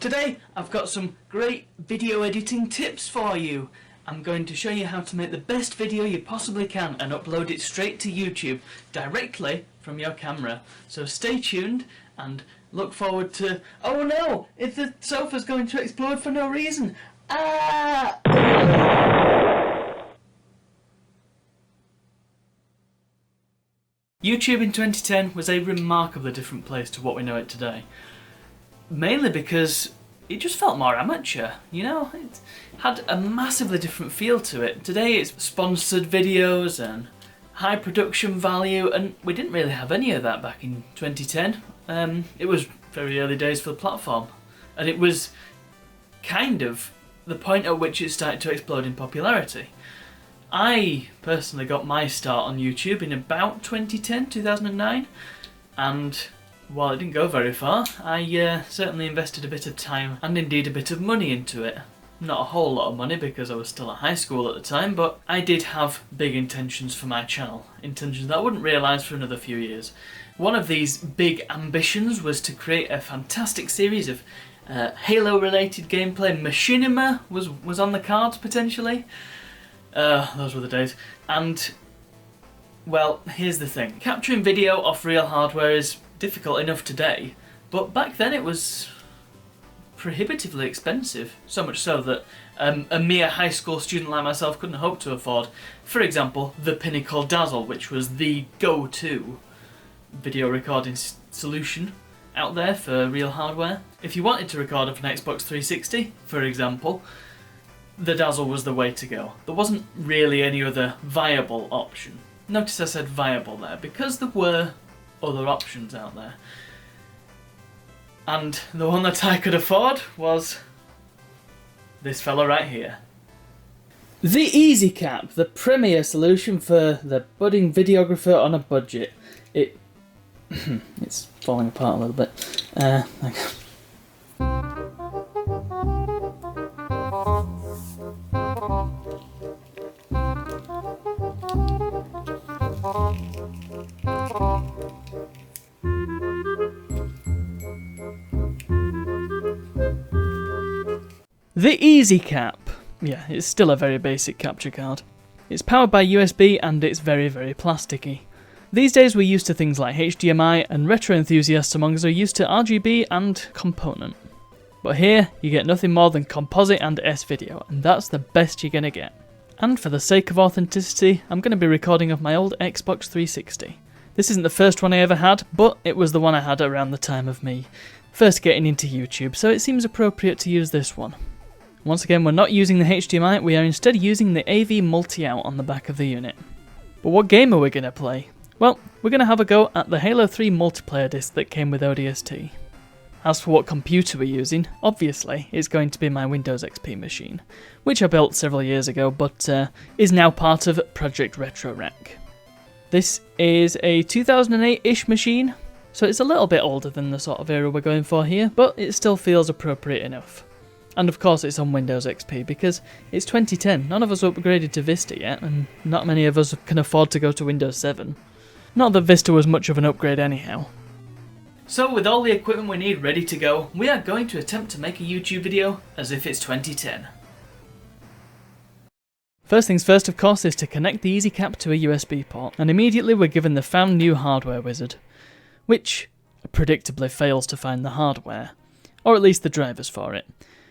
Today I've got some great video editing tips for you. I'm going to show you how to make the best video you possibly can and upload it straight to YouTube directly from your camera. So stay tuned and look forward to... Oh no! If the sofa's going to explode for no reason! Ah! YouTube in 2010 was a remarkably different place to what we know it today. Mainly because it just felt more amateur, you know? It had a massively different feel to it. Today it's sponsored videos and high production value, and we didn't really have any of that back in 2010. It was very early days for the platform, and it was kind of the point at which it started to explode in popularity. I personally got my start on YouTube in about 2010, 2009, and while it didn't go very far, I certainly invested a bit of time and indeed a bit of money into it. Not a whole lot of money because I was still at high school at the time, but I did have big intentions for my channel, intentions that I wouldn't realise for another few years. One of these big ambitions was to create a fantastic series of Halo-related gameplay. Machinima was on the cards potentially. Those were the days. And, well, here's the thing. Capturing video off real hardware is difficult enough today, but back then it was prohibitively expensive, so much so that a mere high school student like myself couldn't hope to afford, for example, the Pinnacle Dazzle, which was the go-to video recording solution out there for real hardware. If you wanted to record off an Xbox 360, for example, the Dazzle was the way to go. There wasn't really any other viable option. Notice I said viable there, because there were other options out there. And the one that I could afford was this fella right here. The EasyCap, the premier solution for the budding videographer on a budget. It's falling apart a little bit. The EasyCap. Yeah, it's still a very basic capture card. It's powered by USB and it's very, very plasticky. These days we're used to things like HDMI, and retro enthusiasts among us are used to RGB and component. But here, you get nothing more than composite and S-video, and that's the best you're gonna get. And for the sake of authenticity, I'm gonna be recording off my old Xbox 360. This isn't the first one I ever had, but it was the one I had around the time of me first getting into YouTube, so it seems appropriate to use this one. Once again, we're not using the HDMI, we are instead using the AV multi-out on the back of the unit. But what game are we going to play? Well, we're going to have a go at the Halo 3 multiplayer disc that came with ODST. As for what computer we're using, obviously it's going to be my Windows XP machine, which I built several years ago but is now part of Project RetroRec. This is a 2008-ish machine, so it's a little bit older than the sort of era we're going for here, but it still feels appropriate enough. And of course it's on Windows XP because it's 2010, none of us upgraded to Vista yet, and not many of us can afford to go to Windows 7. Not that Vista was much of an upgrade anyhow. So with all the equipment we need ready to go, we are going to attempt to make a YouTube video as if it's 2010. First things first, of course, is to connect the EasyCap to a USB port, and immediately we're given the Found New Hardware wizard, which predictably fails to find the hardware, or at least the drivers for it.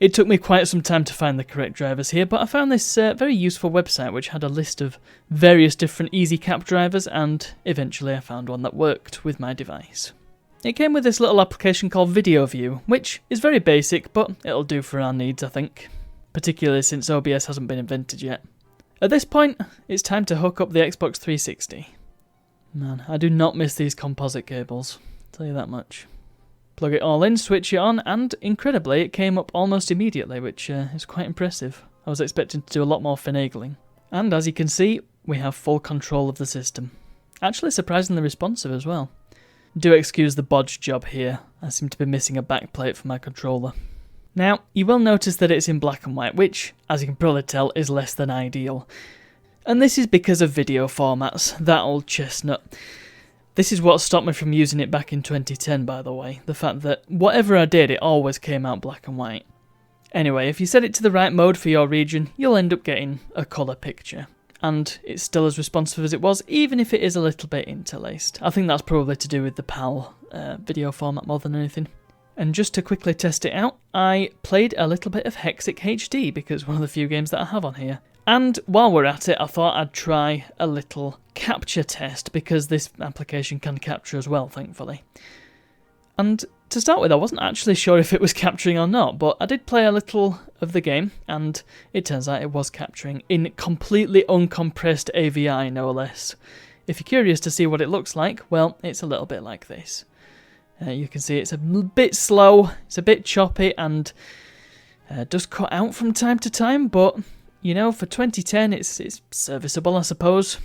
It took me quite some time to find the correct drivers here, but I found this very useful website which had a list of various different EasyCap drivers, and eventually I found one that worked with my device. It came with this little application called Video View, which is very basic, but it'll do for our needs, I think, particularly since OBS hasn't been invented yet. At this point, it's time to hook up the Xbox 360. Man, I do not miss these composite cables, I'll tell you that much. Plug it all in, switch it on, and incredibly it came up almost immediately, which is quite impressive. I was expecting to do a lot more finagling. And as you can see, we have full control of the system. Actually surprisingly responsive as well. Do excuse the bodge job here, I seem to be missing a backplate for my controller. Now, you will notice that it's in black and white, which, as you can probably tell, is less than ideal. And this is because of video formats, that old chestnut. This is what stopped me from using it back in 2010, by the way. The fact that whatever I did, it always came out black and white. Anyway, if you set it to the right mode for your region, you'll end up getting a colour picture. And it's still as responsive as it was, even if it is a little bit interlaced. I think that's probably to do with the PAL video format more than anything. And just to quickly test it out, I played a little bit of Hexic HD, because it's one of the few games that I have on here. And while we're at it, I thought I'd try a little capture test, because this application can capture as well, thankfully. And to start with, I wasn't actually sure if it was capturing or not, but I did play a little of the game, and it turns out it was capturing in completely uncompressed AVI, no less. If you're curious to see what it looks like, well, it's a little bit like this. You can see it's a bit slow, it's a bit choppy, and does cut out from time to time, but, you know, for 2010, it's serviceable, I suppose.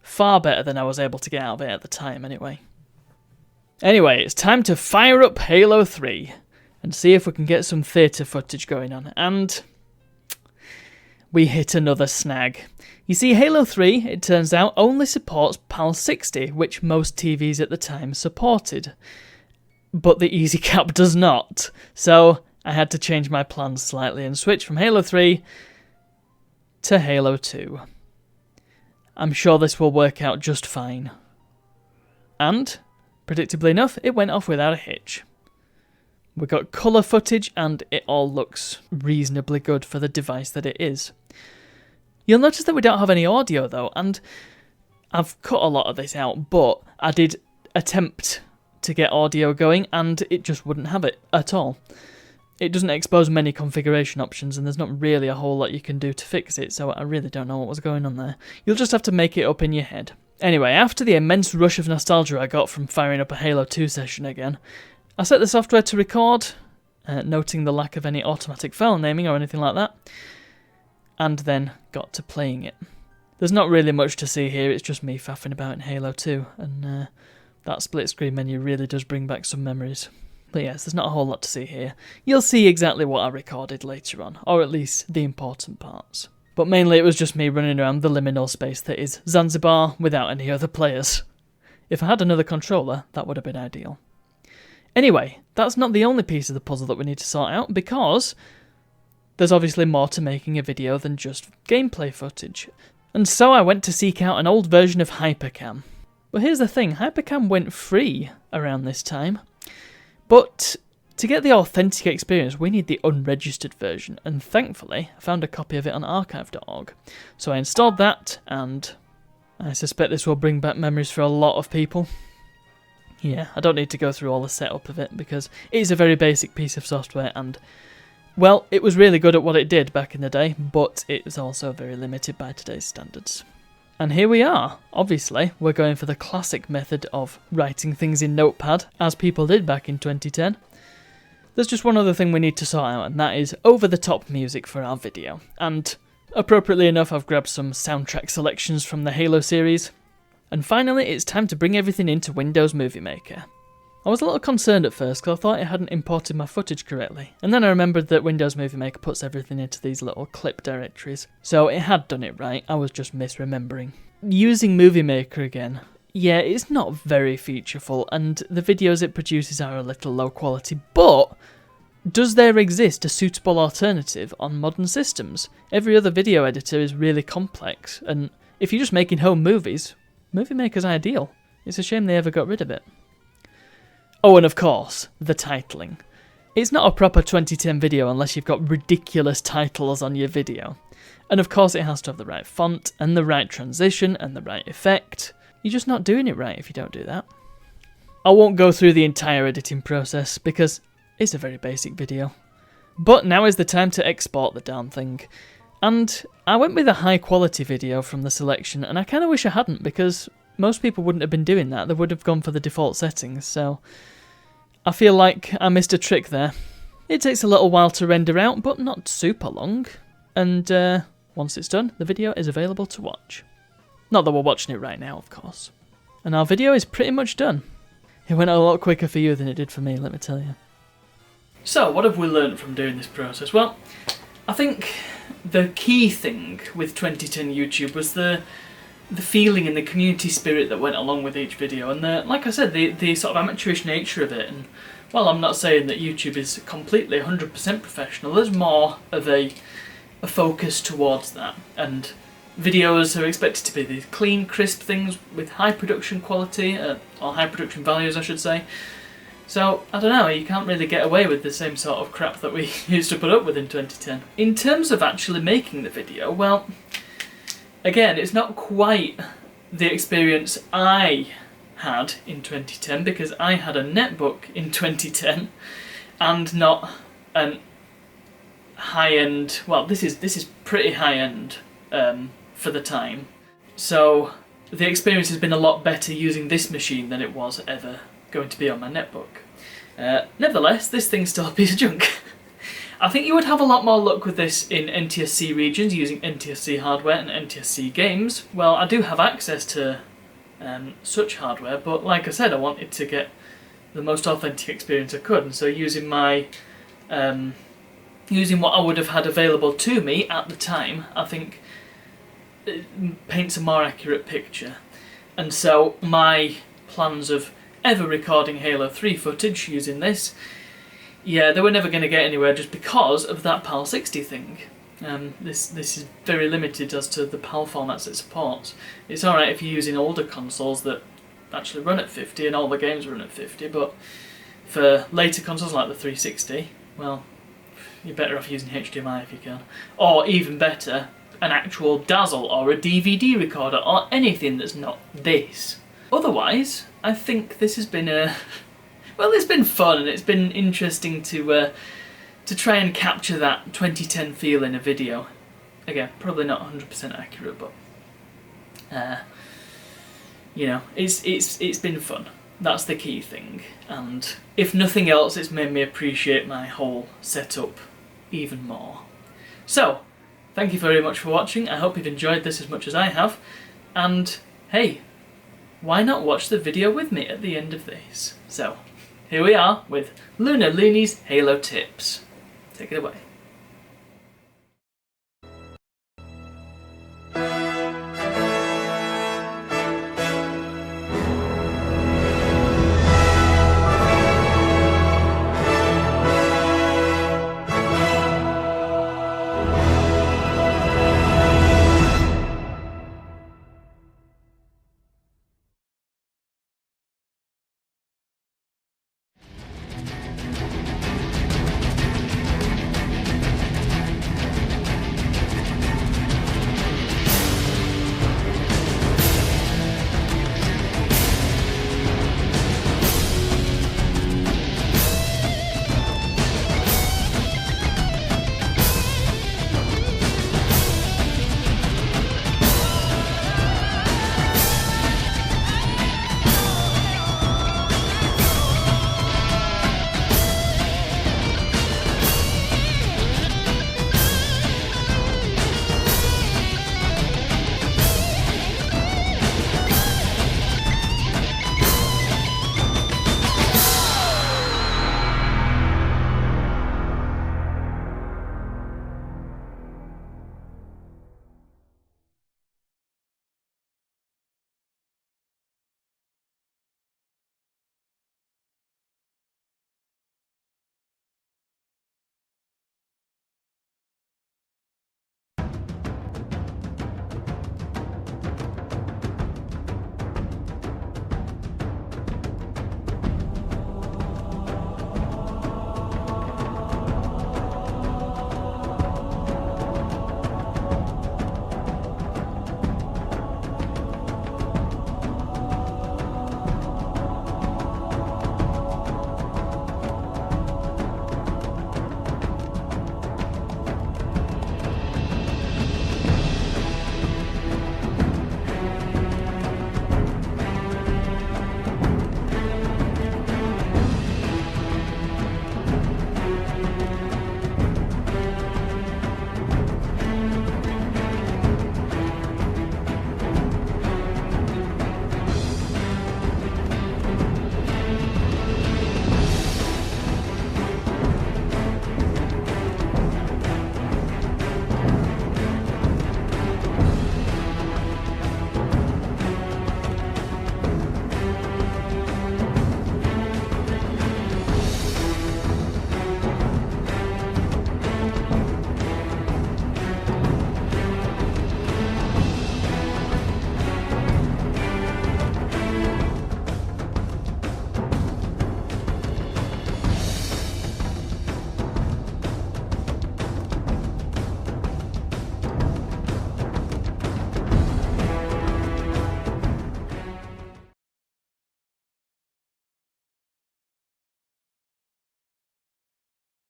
Far better than I was able to get out of it at the time, anyway. Anyway, it's time to fire up Halo 3 and see if we can get some theatre footage going on, and we hit another snag. You see, Halo 3, it turns out, only supports PAL 60, which most TVs at the time supported. But the EasyCap does not, so I had to change my plans slightly and switch from Halo 3 to Halo 2. I'm sure this will work out just fine. And, predictably enough, it went off without a hitch. We got colour footage and it all looks reasonably good for the device that it is. You'll notice that we don't have any audio though, and I've cut a lot of this out, but I did attempt to get audio going and it just wouldn't have it at all. It doesn't expose many configuration options and there's not really a whole lot you can do to fix it, so I really don't know what was going on there. You'll just have to make it up in your head. Anyway, after the immense rush of nostalgia I got from firing up a Halo 2 session again, I set the software to record, noting the lack of any automatic file naming or anything like that, and then got to playing it. There's not really much to see here, it's just me faffing about in Halo 2, and that split screen menu really does bring back some memories. But yes, there's not a whole lot to see here. You'll see exactly what I recorded later on, or at least the important parts. But mainly it was just me running around the liminal space that is Zanzibar without any other players. If I had another controller, that would have been ideal. Anyway, that's not the only piece of the puzzle that we need to sort out, because there's obviously more to making a video than just gameplay footage. And so I went to seek out an old version of Hypercam. But here's the thing, Hypercam went free around this time. But to get the authentic experience, we need the unregistered version, and thankfully, I found a copy of it on archive.org. So I installed that, and I suspect this will bring back memories for a lot of people. Yeah, I don't need to go through all the setup of it, because it is a very basic piece of software, and, well, it was really good at what it did back in the day, but it was also very limited by today's standards. And here we are. Obviously, we're going for the classic method of writing things in Notepad, as people did back in 2010. There's just one other thing we need to sort out, and that is over-the-top music for our video. And, appropriately enough, I've grabbed some soundtrack selections from the Halo series. And finally, it's time to bring everything into Windows Movie Maker. I was a little concerned at first because I thought it hadn't imported my footage correctly, and then I remembered that Windows Movie Maker puts everything into these little clip directories, so it had done it right, I was just misremembering. Using Movie Maker again, yeah, it's not very featureful, and the videos it produces are a little low quality, but does there exist a suitable alternative on modern systems? Every other video editor is really complex, and if you're just making home movies, Movie Maker's ideal. It's a shame they ever got rid of it. Oh, and of course, the titling. It's not a proper 2010 video unless you've got ridiculous titles on your video. And of course it has to have the right font, and the right transition, and the right effect. You're just not doing it right if you don't do that. I won't go through the entire editing process, because it's a very basic video. But now is the time to export the darn thing. And I went with a high quality video from the selection, and I kind of wish I hadn't, because most people wouldn't have been doing that. They would have gone for the default settings, so I feel like I missed a trick there. It takes a little while to render out, but not super long. And once it's done, the video is available to watch. Not that we're watching it right now, of course. And our video is pretty much done. It went a lot quicker for you than it did for me, let me tell you. So, what have we learned from doing this process? Well, I think the key thing with 2010 YouTube was the the feeling and the community spirit that went along with each video, and like I said, the sort of amateurish nature of it. And while I'm not saying that YouTube is completely 100% professional, there's more of a focus towards that, and videos are expected to be these clean, crisp things with high production quality, or high production values I should say. So, I don't know, you can't really get away with the same sort of crap that we used to put up with in 2010. In terms of actually making the video, well, again, it's not quite the experience I had in 2010, because I had a netbook in 2010 and not an high-end, well, this is pretty high-end for the time. So the experience has been a lot better using this machine than it was ever going to be on my netbook. Nevertheless, this thing's still a piece of junk. I think you would have a lot more luck with this in NTSC regions using NTSC hardware and NTSC games. Well, I do have access to such hardware, but like I said, I wanted to get the most authentic experience I could, and so using my using what I would have had available to me at the time, I think it paints a more accurate picture. And so my plans of ever recording Halo 3 footage using this, yeah, they were never going to get anywhere just because of that PAL 60 thing. This is very limited as to the PAL formats it supports. It's alright if you're using older consoles that actually run at 50 and all the games run at 50, but for later consoles like the 360, well, you're better off using HDMI if you can. Or even better, an actual Dazzle or a DVD recorder or anything that's not this. Otherwise, I think this has been well, it's been fun and it's been interesting to try and capture that 2010 feel in a video. Again, probably not 100% accurate, but you know, it's been fun. That's the key thing, and if nothing else, it's made me appreciate my whole setup even more. So, thank you very much for watching. I hope you've enjoyed this as much as I have, and hey, why not watch the video with me at the end of this? So, here we are with Luna Looney's Halo Tips. Take it away.